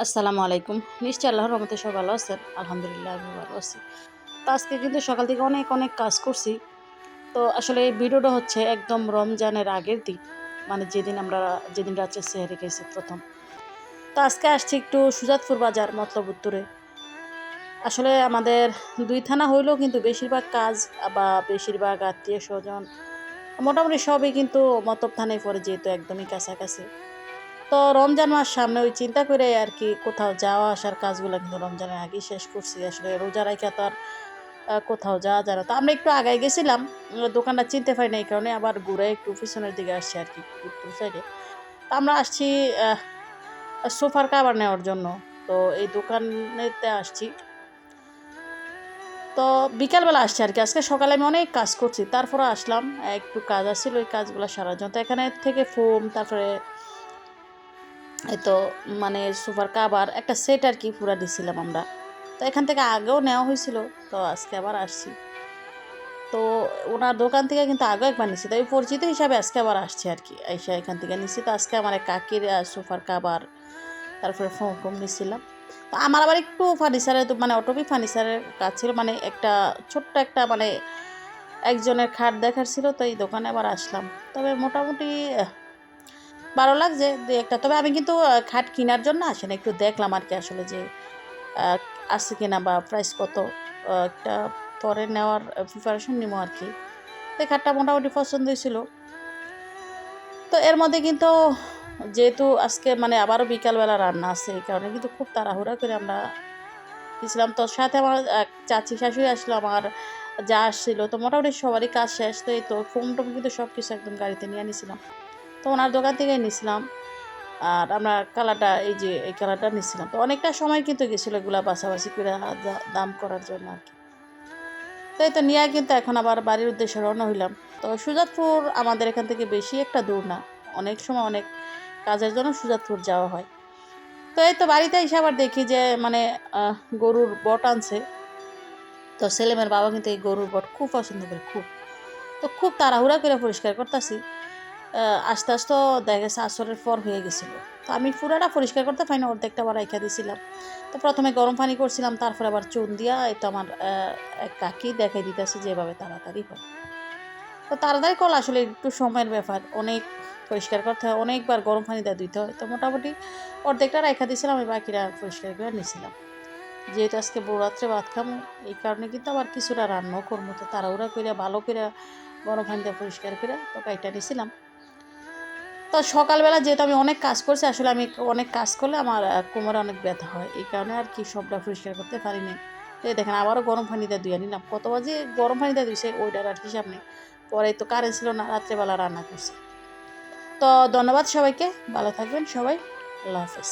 আসসালামু আলাইকুম। নিশ্চয়ই আল্লাহর রহমতে সবাই ভালো আছেন। আলহামদুলিল্লাহ আমি ভালো আছি। তো আজকে কিন্তু সকাল থেকে অনেক কাজ করছি। তো আসলে এই ভিডিওটা হচ্ছে একদম রমজানের আগের দিন। মানে যেদিন রাত্রে সেহরি খাইছি ১ম। তো আজকে আসছি একটু সুজাতপুর বাজার মতলব উত্তরে। আসলে আমাদের ২ থানা হইলেও কিন্তু বেশিরভাগ কাজ বা বেশিরভাগ আত্মীয়স্বজন মোটামুটি সবই কিন্তু মতলব থানায় পড়ে যেহেতু একদমই কাছাকাছি। তো রমজান মাস সামনে ওই চিন্তা করে আরকি কোথাও যাওয়া আসার কাজগুলা কিন্তু রমজানের আগেই শেষ করছি। আসলে রোজা রাইখা তো আর কোথাও যাওয়া যায় না। তো আমরা একটু আগায় গেছিলাম। দোকানটা চিনতে পারি না এই কারণে আবার ঘুরে একটু পিছনের দিকে আসছি আরকি উত্তর সাইডে। তো আমরা আসছি আহ সোফার কাভার নেওয়ার জন্য। তো এই দোকানেতে আসছি। তো বিকালবেলা আসছি আরকি। আজকে সকালে আমি অনেক কাজ করছি। তারপরে আসলাম। একটু কাজ আছিল ওই কাজগুলা সারার জন্য। তো এখানে থেকে ফোম তারপরে এই তো মানে সোফার কাভার একটা সেট আরকি পুরা নিছিলাম আমরা। তো এখান থেকে আগেও নেওয়া হয়েছিল। তো আজকে আবার আসছি। তো উনার দোকান থেকে কিন্তু আগেও একবার নিছি। তো এই পরিচিত হিসাবে আজকে আবার আসছি আরকি। আইসা এখান থেকে নিছি। তো আজকে আমার এক কাকির সোফার কাভার, তারপরে ফোম-টোম নিছিলাম। তো আমার আবার একটু ফার্নিচারের মানে অটোমেটিক ফার্নিচারের কাজ ছিল। মানে একটা ছোট্ট একটা মানে একজনের খাট দেখার ছিল। তো এই দোকানে আবার আসলাম। তবে মোটামুটি ভালো লাগছে ২-১ টা। তবে আমি কিন্তু খাট কিনার জন্য আসি নাই। একটু দেখলাম আরকি আসলে যে আ আছে কিনা বা প্রাইস কত। একটা পরে নেওয়ার প্রিপারেশন নিবো আরকি। তো এই খাটটা মোটামুটি পছন্দ হইছিল। তো এর মধ্যে কিন্তু যেহেতু আজকে মানে আবারও বিকালবেলা রান্না আছে, এই কারণে কিন্তু খুব তাড়াহুড়া করে আমরা গেছিলাম। তো সাথে আমার চাচী শাশুড়ি আসলো, আমার যা আসছিল। তো মোটামুটি সবারই কাজ শেষ। তো এই তো ফোম-টোম কিন্তু সবকিছু একদম গাড়িতে নিয়ে নিছিলাম। তো ওনার দোকান থেকেই নিছিলাম। আর আমরা কালারটা এই যে এই কালারটা নিছিলাম। তো অনেকটা সময় কিন্তু গেছিল এগুলা বাছাবাছি করে দাম করার জন্য আরকি। তো এই তো নিয়া কিন্তু এখন আবার বাড়ির উদ্দেশ্যে রওনা হইলাম। তো সুজাতপুর আমাদের এখান থেকে বেশি একটা দূর না। অনেক সময় অনেক কাজের জন্য সুজাতপুর যাওয়া হয়। তো এই তো বাড়িতে এসে আবার দেখি যে মানে আহ গরুর বট আনছে। তো ছেলেমেয়ের বাবা কিন্তু এই গরুর বট খুব পছন্দ করে খুব। তো খুব তাড়াহুড়া করে পরিষ্কার করতাছি। আস্তে দেখা গেছে আসরের পর হয়ে গেছিল। তো আমি পুরাটা পরিষ্কার করতে পারি না, অর্ধেকটা আবার রাইখা দিছিলাম। তো ১ম এ গরম পানি করছিলাম, তারপরে আবার চুন দিয়া এই তো আমার এক কাকি দেখাই দিতেছে যে এভাবে তাড়াতাড়ি হয়। তো তাড়াতাড়ি করলে আসলে একটু সময়ের ব্যাপার। অনেক পরিষ্কার করতে হয়, অনেকবার গরম পানি দিয়ে ধুইতে হয়। তো মোটামুটি অর্ধেকটা রাইখা দিছিলাম, আমি বাকিটা পরিষ্কার করে নিছিলাম। যেহেতু আজকে বউ রাত্রে ভাত খামু, এই কারণে কিন্তু আবার কিছুটা রান্নাও করবো। তো তাড়াহুড়া কইরা ভালো কইরা গরম পানি দিয়ে পরিষ্কার কইরা তো কাইটা নিছিলাম। তো সকালবেলা যেহেতু আমি অনেক কাজ করছি, আসলে আমি অনেক কাজ করলে আমার কোমরে অনেক ব্যথা হয়। এই কারণে আরকি সবটা পরিষ্কার করতে পারি নাই। তো এই দেখেন আবারও গরম পানিতে ধুইয়া নিলাম। কতবার যে গরম পানিতে ধুইছে ওইটার আর হিসাব নেই। পরে তো কারেন্ট ছিল না, রাত্রেবেলা রান্না করছি। তো ধন্যবাদ সবাইকে। ভালো থাকবেন সবাই। আল্লাহ হাফেজ।